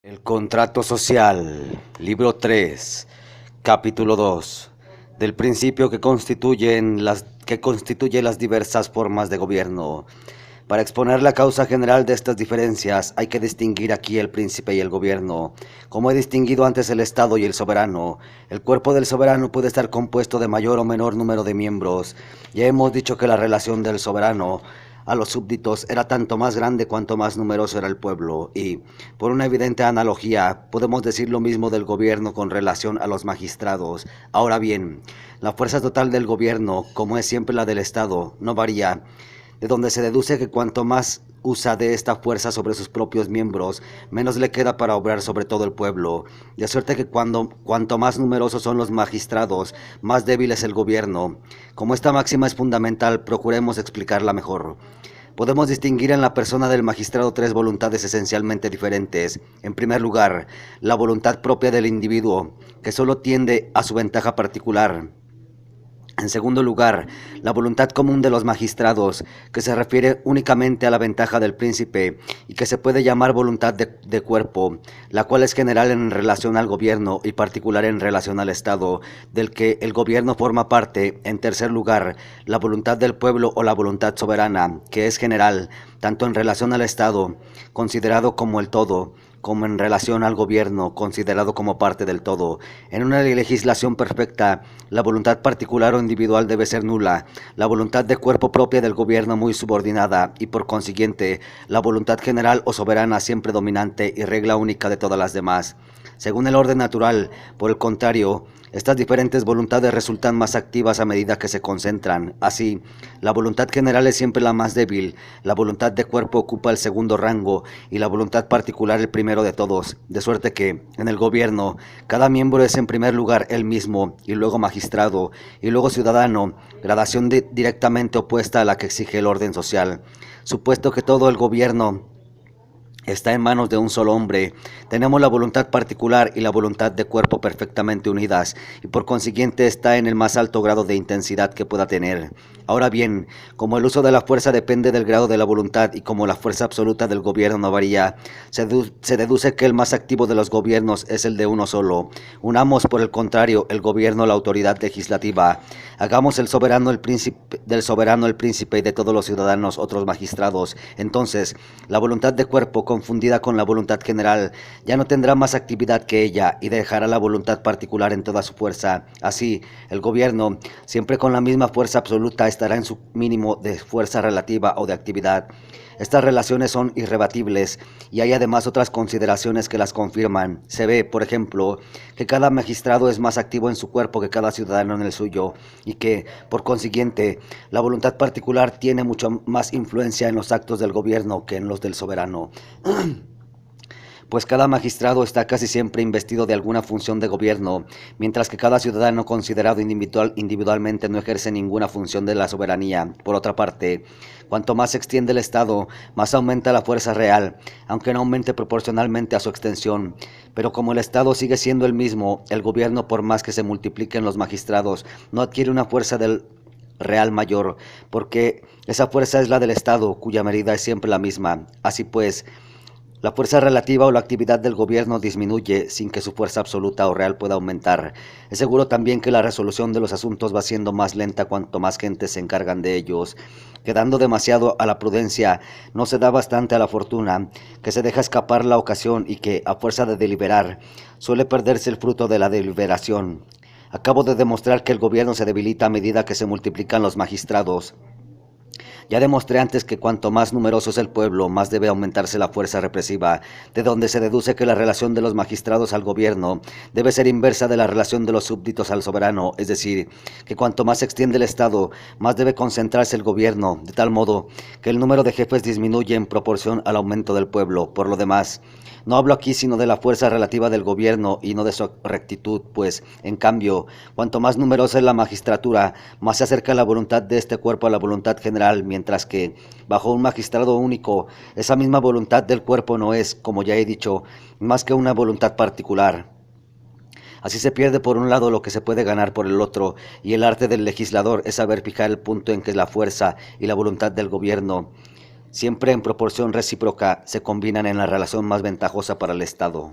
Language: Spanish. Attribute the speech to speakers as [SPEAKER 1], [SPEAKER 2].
[SPEAKER 1] El contrato social, libro 3, capítulo 2, del principio que constituye las diversas formas de gobierno. Para exponer la causa general de estas diferencias hay que distinguir aquí el príncipe y el gobierno. Como he distinguido antes el Estado y el soberano, el cuerpo del soberano puede estar compuesto de mayor o menor número de miembros. Ya hemos dicho que la relación del soberano a los súbditos era tanto más grande cuanto más numeroso era el pueblo, y, por una evidente analogía, podemos decir lo mismo del gobierno con relación a los magistrados. Ahora bien, la fuerza total del gobierno, como es siempre la del Estado, no varía, de donde se deduce que cuanto más usa de esta fuerza sobre sus propios miembros, menos le queda para obrar sobre todo el pueblo, de suerte que cuanto más numerosos son los magistrados, más débil es el gobierno. Como esta máxima es fundamental, procuremos explicarla mejor. Podemos distinguir en la persona del magistrado tres voluntades esencialmente diferentes. En primer lugar, la voluntad propia del individuo, que solo tiende a su ventaja particular. En segundo lugar, la voluntad común de los magistrados, que se refiere únicamente a la ventaja del príncipe y que se puede llamar voluntad de cuerpo, la cual es general en relación al gobierno y particular en relación al Estado, del que el gobierno forma parte. En tercer lugar, la voluntad del pueblo o la voluntad soberana, que es general, tanto en relación al Estado, considerado como el todo, como en relación al gobierno, considerado como parte del todo. En una legislación perfecta, la voluntad particular o individual debe ser nula, la voluntad de cuerpo propia del gobierno muy subordinada, y por consiguiente, la voluntad general o soberana siempre dominante y regla única de todas las demás. Según el orden natural, por el contrario, estas diferentes voluntades resultan más activas a medida que se concentran. Así, la voluntad general es siempre la más débil, la voluntad de cuerpo ocupa el segundo rango y la voluntad particular el primero de todos, de suerte que, en el gobierno, cada miembro es en primer lugar él mismo, y luego magistrado, y luego ciudadano, gradación directamente opuesta a la que exige el orden social. Supuesto que todo el gobierno está en manos de un solo hombre, tenemos la voluntad particular y la voluntad de cuerpo perfectamente unidas, y por consiguiente está en el más alto grado de intensidad que pueda tener. Ahora bien, como el uso de la fuerza depende del grado de la voluntad y como la fuerza absoluta del gobierno no varía, se deduce que el más activo de los gobiernos es el de uno solo. Unamos, por el contrario, el gobierno a la autoridad legislativa. Hagamos del soberano el príncipe y de todos los ciudadanos otros magistrados. Entonces, la voluntad de cuerpo confundida con la voluntad general ya no tendrá más actividad que ella y dejará la voluntad particular en toda su fuerza. Así, el gobierno, siempre con la misma fuerza absoluta, estará en su mínimo de fuerza relativa o de actividad. Estas relaciones son irrebatibles y hay además otras consideraciones que las confirman. Se ve, por ejemplo, que cada magistrado es más activo en su cuerpo que cada ciudadano en el suyo, y que, por consiguiente, la voluntad particular tiene mucho más influencia en los actos del gobierno que en los del soberano. Pues cada magistrado está casi siempre investido de alguna función de gobierno, mientras que cada ciudadano considerado individualmente no ejerce ninguna función de la soberanía. Por otra parte, cuanto más se extiende el Estado, más aumenta la fuerza real, aunque no aumente proporcionalmente a su extensión. Pero como el Estado sigue siendo el mismo, el gobierno, por más que se multipliquen los magistrados, no adquiere una fuerza del real mayor, porque esa fuerza es la del Estado, cuya medida es siempre la misma. Así pues, la fuerza relativa o la actividad del gobierno disminuye sin que su fuerza absoluta o real pueda aumentar. Es seguro también que la resolución de los asuntos va siendo más lenta cuanto más gente se encargan de ellos. Quedando demasiado a la prudencia, no se da bastante a la fortuna, que se deja escapar la ocasión y que, a fuerza de deliberar, suele perderse el fruto de la deliberación. Acabo de demostrar que el gobierno se debilita a medida que se multiplican los magistrados. Ya demostré antes que cuanto más numeroso es el pueblo, más debe aumentarse la fuerza represiva, de donde se deduce que la relación de los magistrados al gobierno debe ser inversa de la relación de los súbditos al soberano, es decir, que cuanto más se extiende el Estado, más debe concentrarse el gobierno, de tal modo que el número de jefes disminuye en proporción al aumento del pueblo. Por lo demás, no hablo aquí sino de la fuerza relativa del gobierno y no de su rectitud, pues, en cambio, cuanto más numerosa es la magistratura, más se acerca la voluntad de este cuerpo a la voluntad general, mientras que, bajo un magistrado único, esa misma voluntad del cuerpo no es, como ya he dicho, más que una voluntad particular. Así se pierde por un lado lo que se puede ganar por el otro, y el arte del legislador es saber fijar el punto en que la fuerza y la voluntad del gobierno siempre en proporción recíproca, se combinan en la relación más ventajosa para el Estado.